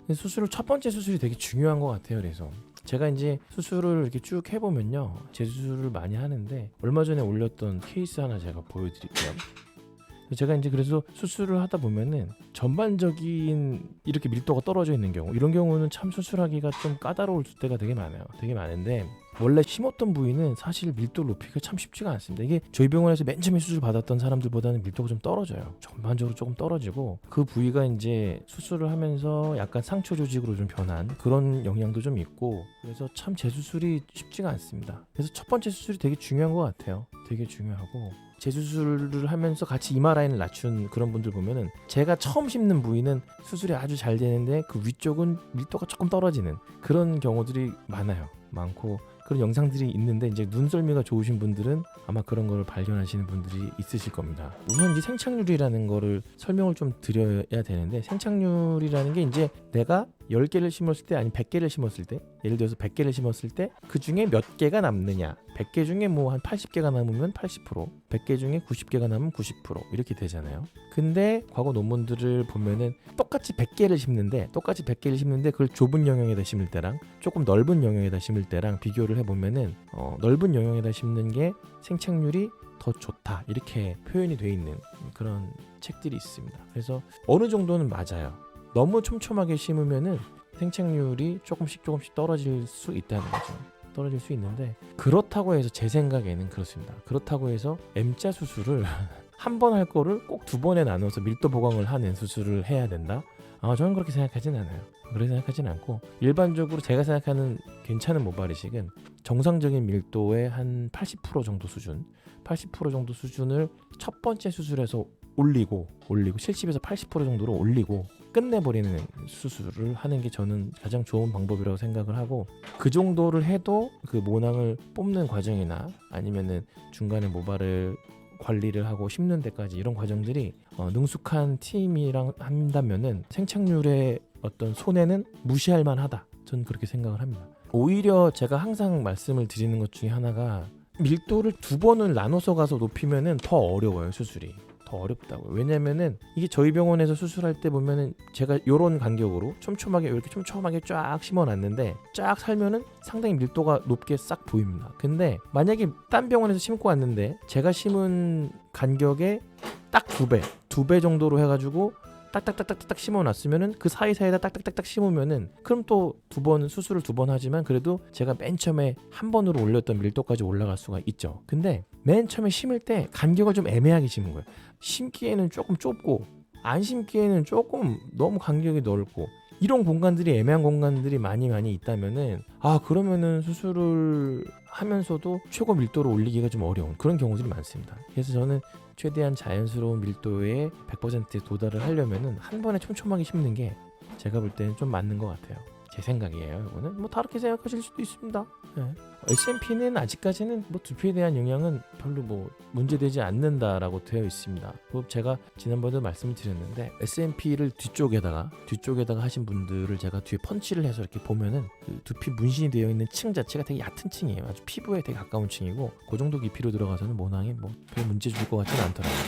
근데 첫 번째 수술이 되게 중요한 것 같아요. 그래서 제가 이제 수술을 이렇게 쭉 해보면요, 재수술을 많이 하는데 얼마 전에 올렸던 케이스 하나 제가 보여드릴게요. 제가 이제 그래서 수술을 하다 보면은 전반적인 이렇게 밀도가 떨어져 있는 경우, 이런 경우는 참 수술하기가 좀 까다로울 때가 되게 많아요. 되게 많은데 원래 심었던 부위는 사실 밀도를 높이기가 참 쉽지가 않습니다. 이게 저희 병원에서 맨 처음에 수술 받았던 사람들보다는 밀도가 좀 떨어져요. 전반적으로 조금 떨어지고, 그 부위가 이제 수술을 하면서 약간 상처 조직으로 좀 변한 그런 영향도 좀 있고, 그래서 참 재수술이 쉽지가 않습니다. 그래서 첫 번째 수술이 되게 중요한 것 같아요. 되게 중요하고, 재수술을 하면서 같이 이마 라인을 낮춘 그런 분들 보면은 제가 처음 심는 부위는 수술이 아주 잘 되는데 그 위쪽은 밀도가 조금 떨어지는 그런 경우들이 많고, 그런 영상들이 있는데 이제 눈썰미가 좋으신 분들은 아마 그런 거를 발견하시는 분들이 있으실 겁니다. 우선 이제 생착률이라는 거를 설명을 좀 드려야 되는데, 생착률이라는 게 이제 내가 10개를 심었을 때 아니면 100개를 심었을 때, 예를 들어서 100개를 심었을 때 그 중에 몇 개가 남느냐, 100개 중에 뭐 한 80개가 남으면 80%, 100개 중에 90개가 남으면 90% 이렇게 되잖아요. 근데 과거 논문들을 보면은 똑같이 100개를 심는데 그걸 좁은 영역에다 심을 때랑 조금 넓은 영역에다 심을 때랑 비교를 해보면은 넓은 영역에다 심는 게 생착률이 더 좋다, 이렇게 표현이 되어 있는 그런 책들이 있습니다. 그래서 어느 정도는 맞아요. 너무 촘촘하게 심으면은 생착률이 조금씩 떨어질 수 있다는 거죠. 떨어질 수 있는데, 그렇다고 해서 제 생각에는 그렇습니다. 그렇다고 해서 M자 수술을 한 번 할 거를 꼭 두 번에 나눠서 밀도 보강을 하는 수술을 해야 된다? 저는 그렇게 생각하진 않아요. 그렇게 생각하진 않고, 일반적으로 제가 생각하는 괜찮은 모발 이식은 정상적인 밀도의 한 80% 정도 수준, 80% 정도 수준을 첫 번째 수술에서 올리고 70에서 80% 정도로 올리고 끝내버리는 수술을 하는 게 저는 가장 좋은 방법이라고 생각을 하고, 그 정도를 해도 그 모낭을 뽑는 과정이나 아니면은 중간에 모발을 관리를 하고 심는 데까지 이런 과정들이 능숙한 팀이랑 한다면은 생착률의 어떤 손해는 무시할 만하다, 저는 그렇게 생각을 합니다. 오히려 제가 항상 말씀을 드리는 것 중에 하나가, 밀도를 두 번을 나눠서 가서 높이면은 더 어려워요. 수술이 더 어렵다고요. 왜냐면은 이게 저희 병원에서 수술할 때 보면은 제가 요런 간격으로 이렇게 촘촘하게 쫙 심어놨는데, 쫙 살면은 상당히 밀도가 높게 싹 보입니다. 근데 만약에 딴 병원에서 심고 왔는데 제가 심은 간격의 딱 두 배 정도로 해가지고 딱딱딱딱딱 심어놨으면은 그 사이사이에다 딱딱딱딱 심으면은, 그럼 또 수술을 두 번 하지만 그래도 제가 맨 처음에 한 번으로 올렸던 밀도까지 올라갈 수가 있죠. 근데 맨 처음에 심을 때 간격을 좀 애매하게 심은 거예요. 심기에는 조금 좁고 안 심기에는 조금 너무 간격이 넓고, 이런 공간들이, 애매한 공간들이 많이 있다면은 그러면은 수술을 하면서도 최고 밀도를 올리기가 좀 어려운 그런 경우들이 많습니다. 그래서 저는 최대한 자연스러운 밀도에 100%에 도달을 하려면은 한 번에 촘촘하게 심는 게 제가 볼 때는 좀 맞는 것 같아요. 제 생각이에요. 이거는 뭐 다르게 생각하실 수도 있습니다. 네. SNP는 아직까지는 뭐 두피에 대한 영향은 별로 뭐 문제되지 않는다라고 되어 있습니다. 제가 지난번에도 말씀을 드렸는데, SNP를 뒤쪽에다가 하신 분들을 제가 뒤에 펀치를 해서 이렇게 보면은 그 두피 문신이 되어 있는 층 자체가 되게 얕은 층이에요. 아주 피부에 되게 가까운 층이고, 그 정도 깊이로 들어가서는 모낭에 뭐 별 문제 줄 것 같지는 않더라고요.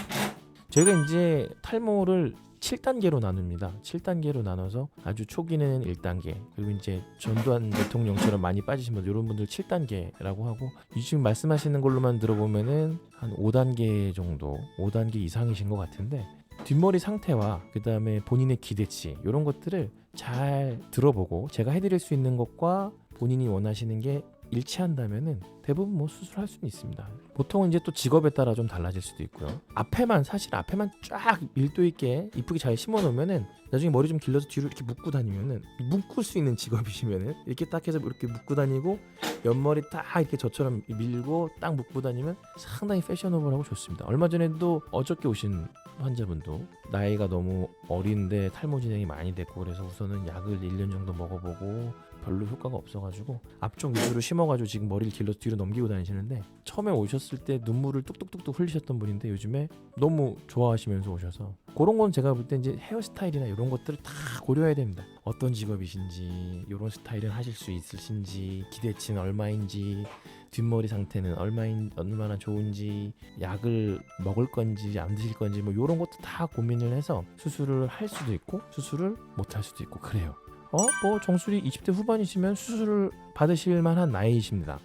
저희가 이제 탈모를 7단계로 나눕니다. 7단계로 나눠서 아주 초기는 1단계, 그리고 이제 전두환 대통령처럼 많이 빠지신 분들, 이런 분들 7단계라고 하고, 지금 말씀하시는 걸로만 들어보면은 한 5단계 정도, 5단계 이상이신 것 같은데, 뒷머리 상태와 그 다음에 본인의 기대치, 이런 것들을 잘 들어보고 제가 해드릴 수 있는 것과 본인이 원하시는 게 일치한다면은 대부분 뭐 수술할 수는 있습니다. 보통은 이제 또 직업에 따라 좀 달라질 수도 있고요. 앞에만 쫙 밀도 있게 이쁘게 잘 심어 놓으면은 나중에 머리 좀 길러서 뒤로 이렇게 묶고 다니면은, 묶을 수 있는 직업이시면은 이렇게 딱 해서 이렇게 묶고 다니고, 옆머리 딱 이렇게 저처럼 밀고 딱 묶고 다니면 상당히 패셔너블하고 좋습니다. 얼마 전에도 어저께 오신 환자분도 나이가 너무 어린데 탈모 진행이 많이 됐고, 그래서 우선은 약을 1년 정도 먹어보고 별로 효과가 없어가지고 앞쪽 위주로 심어가지고 지금 머리를 길러서 뒤로 넘기고 다니시는데, 처음에 오셨을 때 눈물을 뚝뚝뚝뚝 흘리셨던 분인데 요즘에 너무 좋아하시면서 오셔서, 그런 건 제가 볼 때 이제 헤어스타일이나 이런 것들을 다 고려해야 됩니다. 어떤 직업이신지, 이런 스타일은 하실 수 있으신지, 기대치는 얼마인지, 뒷머리 상태는 얼마나 좋은지, 약을 먹을 건지 안 드실 건지, 뭐 이런 것도 다 고민을 해서 수술을 할 수도 있고 수술을 못 할 수도 있고 그래요. 뭐 정수리 20대 후반이시면 수술을 받으실 만한 나이이십니다.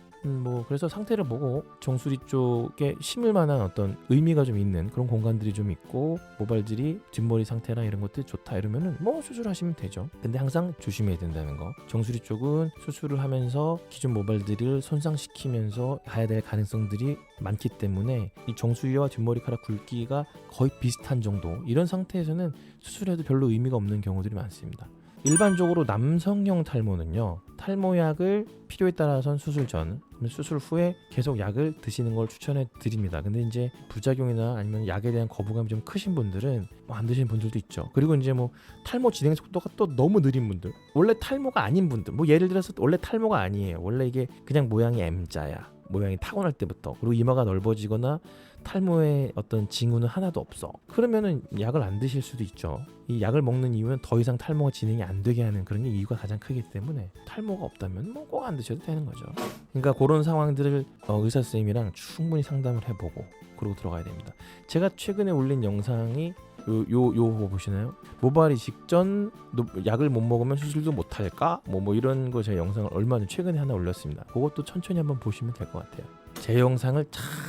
그래서 상태를 보고 정수리 쪽에 심을 만한 어떤 의미가 좀 있는 그런 공간들이 좀 있고 모발들이 뒷머리 상태나 이런 것들이 좋다 이러면은 뭐 수술하시면 되죠. 근데 항상 조심해야 된다는 거. 정수리 쪽은 수술을 하면서 기존 모발들을 손상시키면서 가야 될 가능성들이 많기 때문에 이 정수리와 뒷머리카락 굵기가 거의 비슷한 정도, 이런 상태에서는 수술해도 별로 의미가 없는 경우들이 많습니다. 일반적으로 남성형 탈모는요, 탈모약을 필요에 따라서는 수술 전, 수술 후에 계속 약을 드시는 걸 추천해 드립니다. 근데 이제 부작용이나 아니면 약에 대한 거부감이 좀 크신 분들은 안 드시는 분들도 있죠. 그리고 이제 뭐 탈모 진행 속도가 또 너무 느린 분들, 원래 탈모가 아닌 분들, 뭐 예를 들어서 원래 탈모가 아니에요. 원래 이게 그냥 모양이 M자야. 모양이 타고날 때부터. 그리고 이마가 넓어지거나 탈모의 어떤 징후는 하나도 없어. 그러면은 약을 안 드실 수도 있죠. 이 약을 먹는 이유는 더 이상 탈모가 진행이 안 되게 하는 그런 게 이유가 가장 크기 때문에 탈모가 없다면 뭐 꼭 안 드셔도 되는 거죠. 그러니까 그런 상황들을 의사 선생님이랑 충분히 상담을 해보고 그러고 들어가야 됩니다. 제가 최근에 올린 영상이 요 보시나요? 모발 이식 전 약을 못 먹으면 수술도 못 할까? 뭐 이런 거 제가 영상을 얼마 전 최근에 하나 올렸습니다. 그것도 천천히 한번 보시면 될 것 같아요. 제 영상을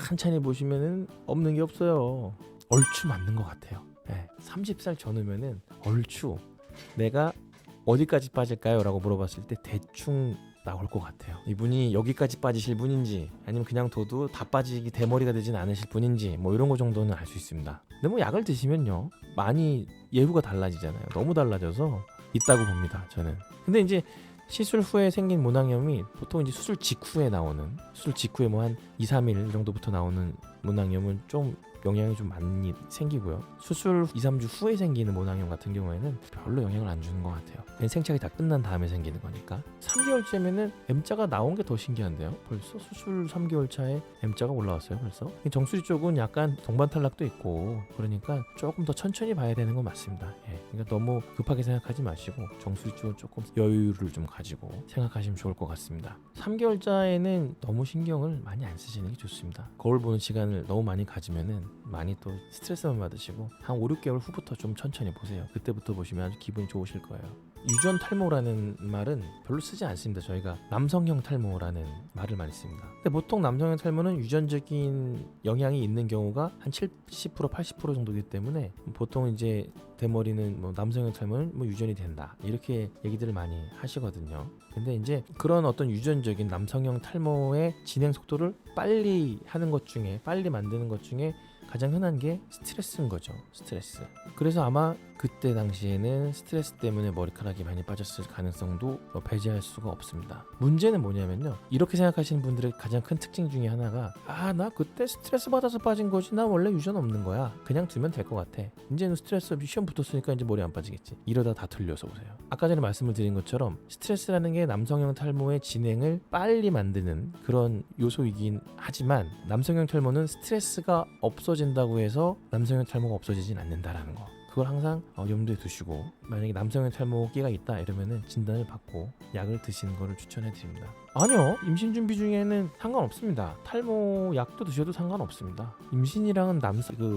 천천히 보시면은 없는 게 없어요. 얼추 맞는 것 같아요. 30살 전후면은 얼추 내가 어디까지 빠질까요? 라고 물어봤을 때 대충 나올 것 같아요. 이분이 여기까지 빠지실 분인지 아니면 그냥 둬도 다 빠지기 대머리가 되진 않으실 분인지 뭐 이런 거 정도는 알 수 있습니다. 근데 뭐 약을 드시면요 많이 예후가 달라지잖아요. 너무 달라져서 있다고 봅니다, 저는. 근데 이제 시술 후에 생긴 모낭염이 보통 이제 수술 직후에 뭐 한 2, 3일 정도부터 나오는 모낭염은 좀 영향이 좀 많이 생기고요. 수술 2, 3주 후에 생기는 모낭염 같은 경우에는 별로 영향을 안 주는 것 같아요. 생착이 다 끝난 다음에 생기는 거니까. 3개월째면은 M자가 나온 게 더 신기한데요. 벌써 수술 3개월 차에 M자가 올라왔어요. 벌써. 정수리 쪽은 약간 동반 탈락도 있고 그러니까 조금 더 천천히 봐야 되는 건 맞습니다. 그러니까 너무 급하게 생각하지 마시고 정수리 쪽은 조금 여유를 좀 가지고 생각하시면 좋을 것 같습니다. 3개월차에는 너무 신경을 많이 안 쓰시는 게 좋습니다. 거울 보는 시간을 너무 많이 가지면은 많이 또 스트레스만 받으시고 한 5, 6개월 후부터 좀 천천히 보세요. 그때부터 보시면 아주 기분이 좋으실 거예요. 유전 탈모라는 말은 별로 쓰지 않습니다. 저희가 남성형 탈모라는 말을 많이 씁니다. 근데 보통 남성형 탈모는 유전적인 영향이 있는 경우가 한 70%, 80% 정도이기 때문에 보통 이제 대머리는 뭐 남성형 탈모는 뭐 유전이 된다 이렇게 얘기들을 많이 하시거든요. 근데 이제 그런 어떤 유전적인 남성형 탈모의 진행 속도를 빨리 하는 것 중에, 빨리 만드는 것 중에 가장 흔한 게 스트레스인 거죠. 스트레스. 그래서 아마 그때 당시에는 스트레스 때문에 머리카락이 많이 빠졌을 가능성도 배제할 수가 없습니다. 문제는 뭐냐면요, 이렇게 생각하시는 분들의 가장 큰 특징 중에 하나가 나 그때 스트레스 받아서 빠진 거지, 나 원래 유전 없는 거야, 그냥 두면 될 것 같아, 이제는 스트레스 시험 붙었으니까 이제 머리 안 빠지겠지, 이러다 다 틀려서 보세요. 아까 전에 말씀을 드린 것처럼 스트레스라는 게 남성형 탈모의 진행을 빨리 만드는 그런 요소이긴 하지만 남성형 탈모는 스트레스가 없어진다고 해서 남성형 탈모가 없어지진 않는다라는 거, 그걸 항상 염두에 두시고, 만약에 남성형 탈모기가 있다 이러면은 진단을 받고 약을 드시는 거를 추천해 드립니다. 아니요, 임신 준비 중에는 상관없습니다. 탈모 약도 드셔도 상관없습니다. 임신이랑은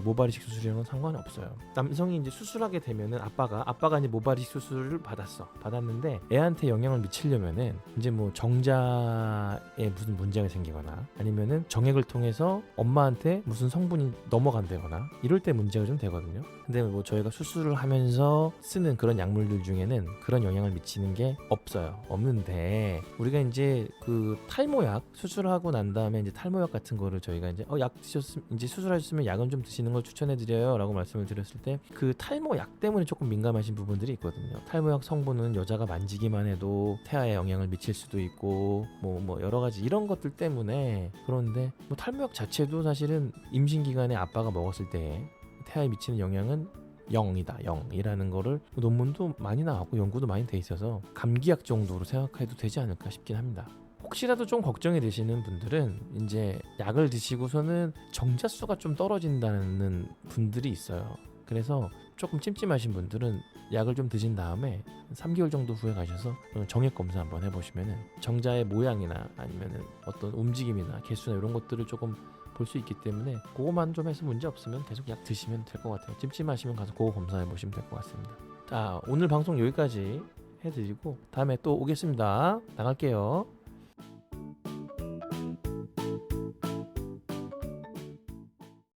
모발 이식 수술이랑은 상관이 없어요. 남성이 이제 수술하게 되면은 아빠가 이제 모발 이식 수술을 받았는데 애한테 영향을 미치려면은 이제 뭐 정자에 무슨 문제가 생기거나 아니면은 정액을 통해서 엄마한테 무슨 성분이 넘어간다거나 이럴 때 문제가 좀 되거든요. 근데 뭐 저희가 수술을 하면서 쓰는 그런 약물들 중에는 그런 영향을 미치는 게 없는데, 우리가 이제 그 탈모약 수술하고 난 다음에 이제 탈모약 같은 거를 저희가 이제 약 드셨으면, 이제 수술하셨으면 약은 좀 드시는 걸 추천해 드려요 라고 말씀을 드렸을 때 그 탈모약 때문에 조금 민감하신 부분들이 있거든요. 탈모약 성분은 여자가 만지기만 해도 태아에 영향을 미칠 수도 있고 뭐 여러 가지 이런 것들 때문에. 그런데 뭐 탈모약 자체도 사실은 임신 기간에 아빠가 먹었을 때 태아에 미치는 영향은 0이라는 거를 논문도 많이 나왔고 연구도 많이 돼 있어서 감기약 정도로 생각해도 되지 않을까 싶긴 합니다. 혹시라도 좀 걱정이 되시는 분들은 이제 약을 드시고서는 정자수가 좀 떨어진다는 분들이 있어요. 그래서 조금 찜찜하신 분들은 약을 좀 드신 다음에 3개월 정도 후에 가셔서 정액 검사 한번 해보시면은 정자의 모양이나 아니면은 어떤 움직임이나 개수나 이런 것들을 조금 볼 수 있기 때문에 그거만 좀 해서 문제 없으면 계속 약 드시면 될 것 같아요. 찜찜하시면 가서 그거 검사해 보시면 될 것 같습니다. 자, 오늘 방송 여기까지 해드리고 다음에 또 오겠습니다. 나갈게요.